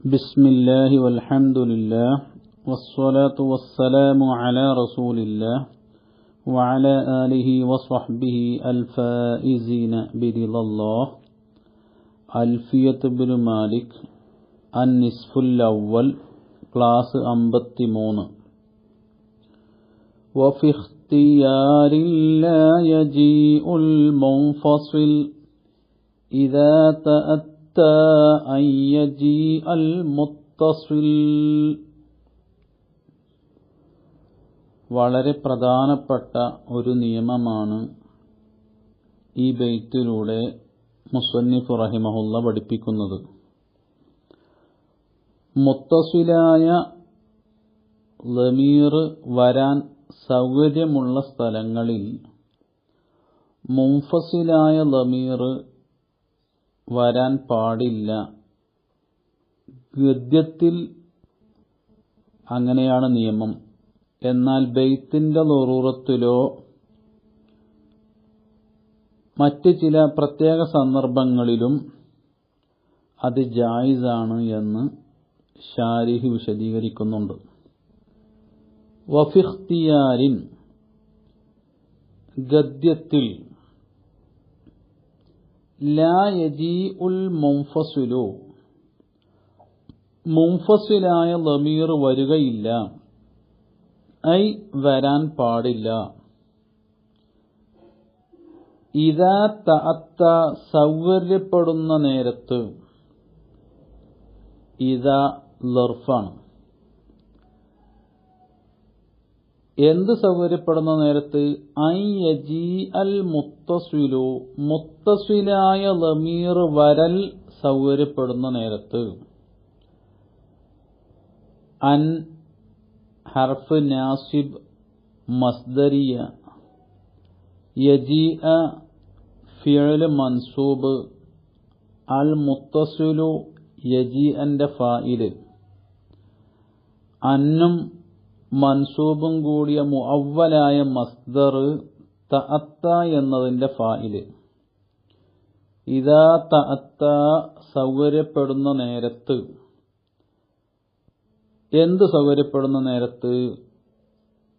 بسم الله والحمد لله والصلاة والسلام على رسول الله وعلى آله وصحبه الفائزين برضا الله. ألفية بن مالك النصف الأول class 53. وفي اختيار لا يجيء المنفصل إذا تأتى أن يجيء المتصل. വളരെ പ്രധാനപ്പെട്ട ഒരു നിയമമാണ് ഈ ബൈത്തിലൂടെ മുസന്നിഫ് റഹിമഹുല്ല പഠിപ്പിക്കുന്നത്. മുത്തസിലായ ലമീർ വരാൻ സൗകര്യമുള്ള സ്ഥലങ്ങളിൽ മുൻഫസിലായ ലമീർ വരാൻ പാടില്ല. ഗദ്യത്തിൽ അങ്ങനെയാണ് നിയമം. എന്നാൽ ബൈത്തിന്റെ ളുറൂറത്തിലോ മറ്റ് ചില പ്രത്യേക സന്ദർഭങ്ങളിലും അത് ജായിസാണ് എന്ന് ശാരിഹ് വിശദീകരിക്കുന്നുണ്ട്. വഫിഖ്തിയാരിൻ ഗദ്യത്തിൽ ലാ യജീഉൽ മുൻഫസിലു മുൻഫസിലായ ലമീർ വരികയില്ല, ഐ വരാൻ പാടില്ല. ഇദാ തഅത്ത സൗകര്യപ്പെടുന്ന നേരത്ത്, ഇദാ ലർഫാണ്. എന്ത് സൗകര്യപ്പെടുന്ന നേരത്ത്? ഐ യജീ അൽ മുത്തസിലു മുത്തസിലായ ലമീർ വരൽ സൗകര്യപ്പെടുന്ന നേരത്ത്. അൻ ഹർഫ് നാസിബ് മസ്ദരിയ, യജീഅ ഫിഅൽ മൻസൂബ്, അൽ മുത്തസിലു യജീഅന്റെ ഫായില്, അന്നും മൻസൂബും കൂടിയ മുഅവ്വലായ മസ്ദർ തഅത്ത എന്നതിന്റെ ഫായില്. ഇദാ തഅത്ത സൗകര്യപ്പെടുന്ന നേരത്ത്. എന്ത് സൗകര്യപ്പെടുന്ന നേരത്ത്?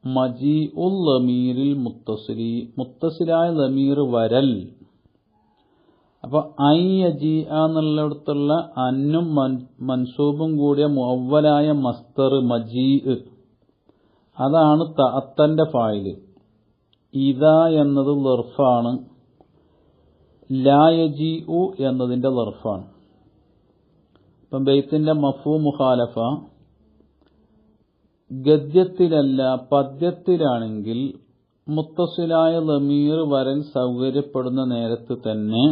മജീഉൽ ലമീരിൽ മുത്തസിലി മുത്തസിലായ ലമീർ വരൽ. അപ്പൊ ഐ യജീഅ എന്നുള്ളിടത്തുള്ള അന്നും മൻസൂബും കൂടിയ മുഅവ്വലായ മസ്ദർ മജീഅ്, അതാണ് തഅത്തന്റെ ഫായില്. ഇദാ എന്നത് ലർഫാണ്, ലാ യജീഉ എന്നതിന്റെ ലർഫാണ്. ഇപ്പം ബൈത്തിന്റെ മഫ്ഹൂം മുഖാലഫ ഗദ്യത്തിലല്ല പദ്യത്തിലാണെങ്കിൽ മുത്തസിലായ ലമീർ വരൽ സൗകര്യപ്പെടുന്ന നേരത്ത് തന്നെ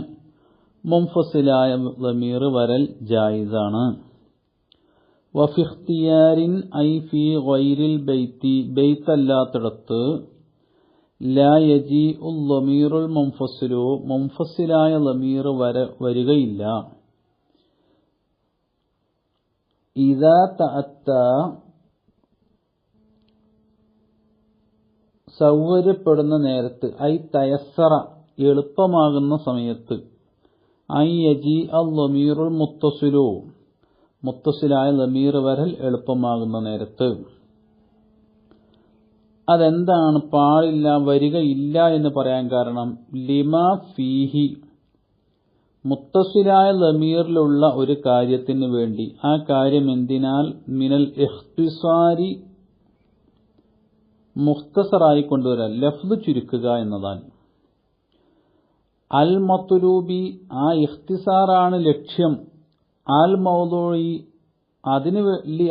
മുൻഫസിലായ ലമീർ വരൽ ജായിസാണ്. വഫി ഇഖ്തിയാരിൻ ഐ ഫി ഗൈരിൽ ബൈത്തി ബൈത്തല്ലാത്തിടത്ത് ലാ യജീഉൽ ലമീറുൽ മുൻഫസിലു മുൻഫസിലായ ലമീർ വരികയില്ല. ഇദാ തഅത്ത സൗകര്യപ്പെടുന്ന നേരത്ത്, ഐ തയസ്സറ എളുപ്പമാകുന്ന സമയത്ത്, ഐ യജീഅൽ ലമീറുൽ മുത്തസിലു മുത്തസിലായ ലമീർ വരൽ എളുപ്പമാകുന്ന നേരത്ത്. അതെന്താണ് പാടില്ല, വരികയില്ല എന്ന് പറയാൻ കാരണം? ലിമാ ഫീഹി മുത്തസിലായ ലമീറിലുള്ള ഒരു കാര്യത്തിന് വേണ്ടി. ആ കാര്യം എന്തിനാൽ? മിനൽ ഇഖ്തിസാരി മുഖ്തസറായി കൊണ്ടുവരാൻ, ലഫ്ദ് ചുരുക്കുക എന്നതാണ്. അൽ മത്ലൂബി ആ ഇഖ്തിസാറാണ് ലക്ഷ്യം. അൽ മൗദൂഇ അതിന്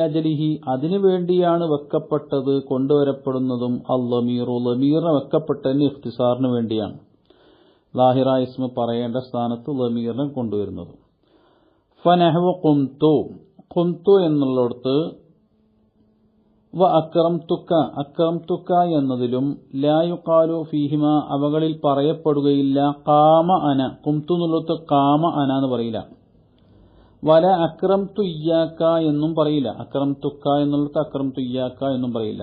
അജലിഹി അതിനു വേണ്ടിയാണ് വെക്കപ്പെട്ടത്, കൊണ്ടുവരപ്പെടുന്നതും. അൽ ലമീറു ലമീറിനെ വെക്കപ്പെട്ടതിന് ഇഖ്തിസാറിന് വേണ്ടിയാണ്. ലാഹിറ ഇസ്മ പറയേണ്ട സ്ഥാനത്ത് ലമീറിനെ കൊണ്ടുവരുന്നത്. ഫനഹ്വ ഖുംതു ഖുംതു എന്നുള്ളിടത്ത് വ അക്രംതുക്ക എന്നതിലും ലാ യുഖാലു ഫീഹിമ അവകളിൽ പറയപ്പെടുകയില്ല. ഖാമ അന ഖുംതു എന്നുള്ളത് ഖാമ അന എന്ന് പറയില്ല. വല അക്രംതു ഇയ്യാക്ക എന്നും പറയില്ല. അക്രംതുക്ക എന്നുള്ളത് അക്രംതു ഇയ്യാക്ക എന്നും പറയില്ല.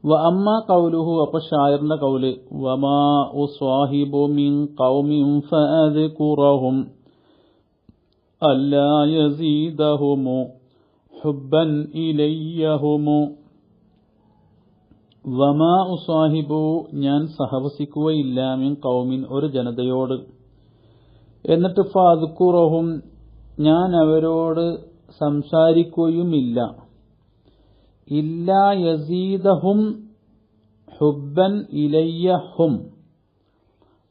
വ അമ്മ ഖൗലുഹു അപ്പോൾ ഷായറിന്റെ ഖൗല് വമാ ഉസ്വാഹിബു മിൻ ഖൗമിൻ ഫഅദ്കുറഹും അല്ലാ യസീദഹുമു ഹുബ്ബൻ ഇലയ്യഹുമു. വമാ ഉസാഹിബു ഞാൻ സഹവസിക്കുകയില്ല മിൻ ഖൗമിൻ ഒരു ജനതയോട്. എന്നിട്ട് ഫഅദ്കുറഹും ഞാൻ അവരോട് സംസാരിക്കുകയുമില്ല. ഇല്ലാ യസീദഹും ഹുബ്ബൻ ഇലയ്യഹും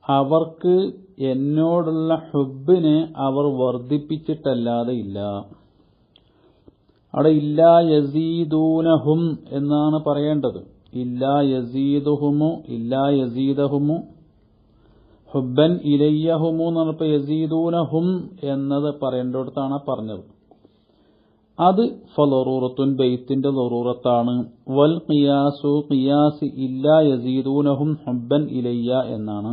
അവർക്ക് എന്നോടുള്ള ഹുബ്ബിനെ അവർ വർദ്ധിപ്പിച്ചിട്ടല്ലാതെ ഇല്ല. അവിടെ ഇല്ലാ യസീദൂനഹും എന്നാണ് പറയേണ്ടത്. ഇല്ലാ യസീദുഹുമു ഇല്ലാ യസീദഹുമു ഹുബ്ബൻ ഇലയ്യഹുമു എന്ന് പറഞ്ഞപ്പോൾ യസീദൂനഹും എന്നത് പറയേണ്ടിടത്താണ് പറഞ്ഞത്. അത് ഫളറൂറത്തുൻ ബൈത്തിന്റെ ലറൂറത്താണ്. വൽ ഖിയാസു ഖിയാസ് ഇല്ലാ യസീദൂനഹും ഹുബ്ബൻ ഇലയ്യ എന്നാണ്.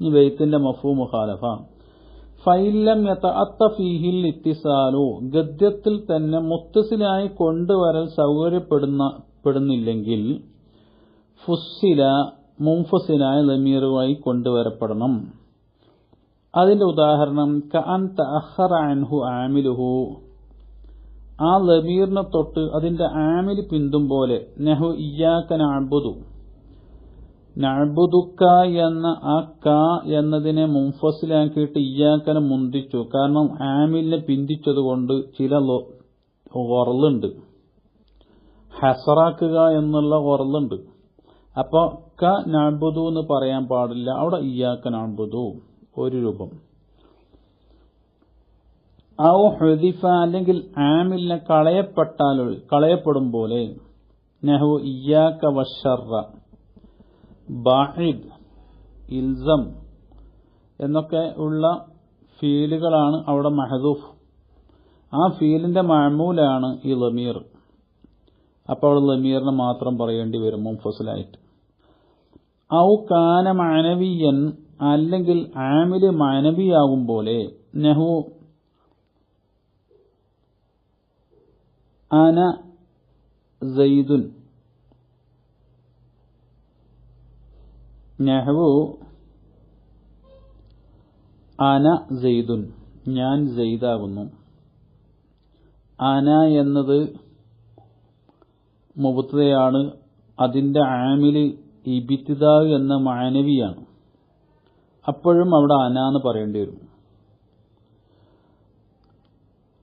ഈ ബൈത്തിന്റെ മഫ്ഹൂം മുഖാലഫ. ഫൈലം യതഅത്ത ഫീഹിൽ ഇത്തിസാലു ഗദ്യത്തിൽ തന്നെ മുത്തസിലായി കൊണ്ടുവരൽ സൗകര്യപ്പെടുന്നില്ലെങ്കിൽ ഫുസ്സില മുൻഫസിലായ ലമീറുമായി കൊണ്ടുവരപ്പെടണം. അതിന്റെ ഉദാഹരണം കഅൻ തഅഖറ അൻഹു ആമിലുഹു ആ ലമീറിനെ തൊട്ട് അതിന്റെ ആമിൽ പിന്തും പോലെ. നഹു ഇയ്യാക നഅ്ബുദു നഅ്ബുദുക എന്ന ആ ക എന്നതിനെ മുൻഫസിലാക്കിയിട്ട് ഇയ്യാക്കനെ മുന്തിച്ചു. കാരണം ആമിലിനെ പിന്തിച്ചതുകൊണ്ട് ചില വറലുണ്ട്. ഹസറാക്കുക എന്നുള്ള വറലുണ്ട്. അപ്പൊ ക നഅ്ബുദു എന്ന് പറയാൻ പാടില്ല. അവിടെ ഇയ്യാക നഅ്ബുദു ഒരു രൂപം. ഔ ഹുദിഫ അല്ലെങ്കിൽ ആമിലിനെ കളയപ്പെടും പോലെ. നഹു ഇയ്യാക വശർറ ബാഹിദ് ഇൽസം എന്നൊക്കെ ഉള്ള ഫീലുകളാണ് അവിടെ മഹദൂഫ്. ആ ഫീലിന്റെ മഅമൂലാണ് ഈ ലമീർ. അപ്പോൾ അവിടെ ലമീറിനെ മാത്രം പറയേണ്ടി വരും മുൻഫസിലായിട്ട്. ഔ കാന മഅനവിയൻ അല്ലെങ്കിൽ ആമില് മഅനവിയാകും പോലെ. നഹു അന സൈദുൻ നഹു അന സൈദുൻ ഞാൻ സൈദാകുന്നു. അന എന്നത് മുബ്തദയാണ്. അതിന്റെ ആമില് ഇബ്തിദാ എന്ന മഅനവിയാണ്. അപ്പോഴും അവിടെ അന എന്ന് പറയേണ്ടി വരും.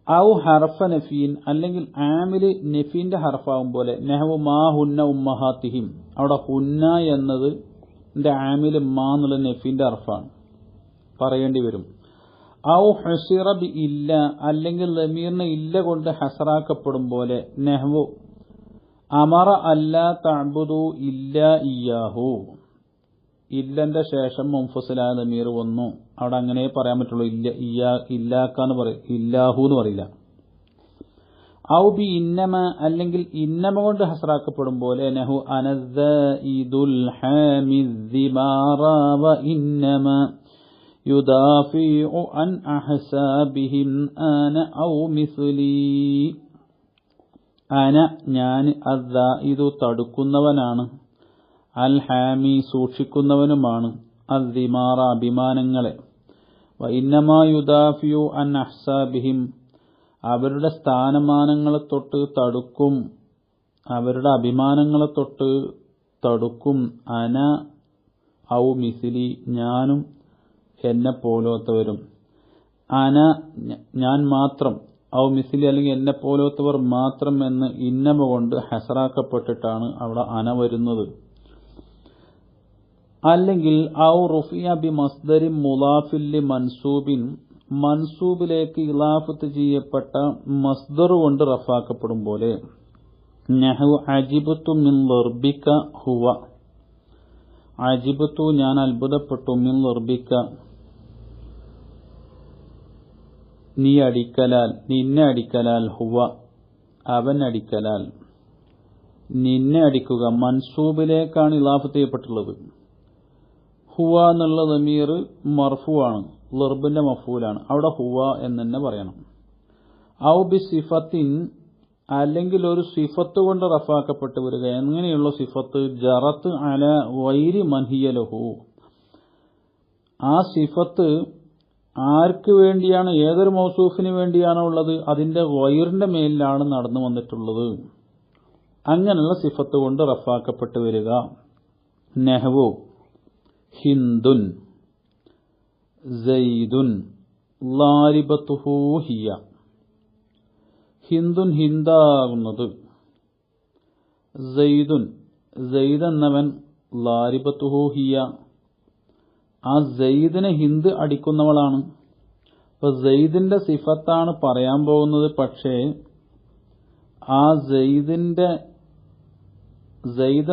ഔ ഹർഫ നഫീൻ അല്ലെങ്കിൽ ആമില് നഫീന്റെ ഹർഫാകും പോലെ. നഹു മാ ഹുന്ന ഉമ്മഹാത്തിഹിം അവിടെ ഹുന്ന എന്നത് ആമില് മാ എന്നുള്ള നഫീന്റെ ഹർഫാണ്, പറയേണ്ടി വരും. ഔ ഹുസിറ ബി ഇല്ല അല്ലെങ്കിൽ ലമീറിനെ ഇല്ല കൊണ്ട് ഹസറാക്കപ്പെടും പോലെ. നഹ്വു അമറ അല്ലാ തഅ്ബുദു ഇല്ലാ ഇയ്യാഹു ഇല്ലന്റെ ശേഷം മുൻഫസിലായ ലമീർ വന്നു. അവിടെ അങ്ങനെ പറയാൻ പറ്റുള്ളൂ. ഇല്ലാക്കാന്ന് പറയും, ഇല്ലാഹു എന്ന് പറയില്ല. ഔ ബി ഇന്നമ അല്ലെങ്കിൽ ഇന്നമ കൊണ്ട് ഹസറാക്കപ്പെടും പോലെ. നഹു അനസ്സഇദുൽ ഹാമിദ്ദിമാറ വ ഇന്നമ യുദാഫിഉ അൻ അഹ്സാബിഹിം അന ഔ മിസ്ലി. അന ഞാൻ, അസ്സായിദു തടുക്കുന്നവനാണ്, അൽ ഹാമി സൂക്ഷിക്കുന്നവനുമാണ്, അദ്ദിമാറ അഭിമാനങ്ങളെ, വ ഇന്നമാ യുദാഫിഉ അൻ അഹ്സാബിഹിം അവരുടെ സ്ഥാനമാനങ്ങളെ തൊട്ട് തടുക്കും, അവരുടെ അഭിമാനങ്ങളെ തൊട്ട് തടുക്കും. അന ഔ മിസ്ലി ഞാനും എന്നെ പോലോത്തവരും. അന ഞാൻ മാത്രം, ഔ മിസ്ലി അല്ലെങ്കിൽ എന്നെ പോലോത്തവർ മാത്രം എന്ന് ഇന്നമ കൊണ്ട് ഹസറാക്കപ്പെട്ടിട്ടാണ് അവിടെ അന വരുന്നത്. അല്ലെങ്കിൽ ഔ റുഫിയ ബി മസ്ദരിൻ മുളാഫിൻ ലി മൻസൂബിൻ മൻസൂബിലേക്ക് ഇളാഫത്ത് ചെയ്യപ്പെട്ട മസ്ദർ കൊണ്ട് റഫാക്കപ്പെടും പോലെ. നഹു അജിബ്തു മിൻ ലർബിക ഹുവ അജിബ്തു ഞാൻ അത്ഭുതപ്പെട്ടു, മിൻ ലർബിക നീ അടിക്കലാൽ, നിന്നെ അടിക്കലാൽ, ഹുവ അവൻ അടിക്കലാൽ, നിന്നെ അടിക്കുക മൻസൂബിലേക്കാണ് ഇളാഫത്ത് ചെയ്യപ്പെട്ടുള്ളത്. ഹുവ എന്നുള്ള ദമീർ മർഫു ആണ്, ലർബിന്റെ മഫൂലാണ്. അവിടെ ഹുവ എന്ന് തന്നെ പറയണം. ഔ ബി സിഫത്തിൻ അല്ലെങ്കിൽ ഒരു സിഫത്ത് കൊണ്ട് റഫാക്കപ്പെട്ട് വരിക. എങ്ങനെയുള്ള സിഫത്ത്? ജറത്ത് അല വൈരി മൻഹിയ ലഹു ആ സിഫത്ത് ആർക്ക് വേണ്ടിയാണ്, ഏതൊരു മൗസൂഫിന് വേണ്ടിയാണോ ഉള്ളത്, അതിന്റെ ഗൈറിന്റെ മേലിലാണ് നടന്നു വന്നിട്ടുള്ളത്. അങ്ങനെയുള്ള സിഫത്ത് കൊണ്ട് റഫാക്കപ്പെട്ടു വരിക. നഹ്വു ഹിന്ദുൻ സൈദുൻ ളാരിബത്തുഹു ഹിയ. ഹിന്ദുൻ ഹിന്ദാകുന്നത്, സൈദുൻ സൈദ് എന്നവൻ, ളാരിബത്തുഹു ഹിയ ആ സൈദിനെ ഹിന്ദ് അടിക്കുന്നവളാണ്. അപ്പൊ സൈദിന്റെ സിഫത്താണ് പറയാൻ പോകുന്നത്. പക്ഷേ ആ സൈദ്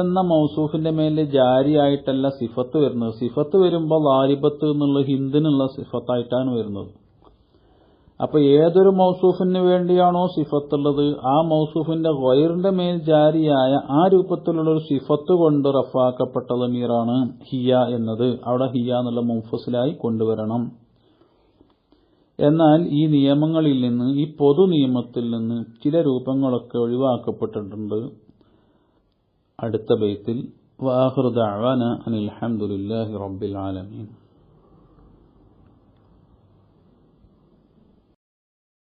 എന്ന മൗസൂഫിന്റെ മേലെ ജാരിയായിട്ടല്ല സിഫത്ത് വരുന്നത്. സിഫത്ത് വരുമ്പോൾ ളാരിബത്ത് എന്നുള്ള ഹിന്ദിനുള്ള സിഫത്തായിട്ടാണ് വരുന്നത്. അപ്പൊ ഏതൊരു മൗസൂഫിന് വേണ്ടിയാണോ സിഫത്തുള്ളത്, ആ മൗസൂഫിന്റെ ഗൈറിന്റെ മേൽ ജാരിയായ ആ രൂപത്തിലുള്ള ഒരു സിഫത്ത് കൊണ്ട് റഫാക്കപ്പെട്ട ദമീറാണ് ഹിയ എന്നത്. അവിടെ ഹിയ എന്നുള്ള മുൻഫസിലായി കൊണ്ടുവരണം. എന്നാൽ ഈ നിയമങ്ങളിൽ നിന്ന്, ഈ പൊതു നിയമത്തിൽ നിന്ന് ചില രൂപങ്ങളൊക്കെ ഒഴിവാക്കപ്പെട്ടിട്ടുണ്ട്. അടുത്ത ബൈത്തിൽ വആഖിറു ദഅവാന അനിൽ ഹംദുലില്ലാഹി റബ്ബിൽ ആലമീൻ.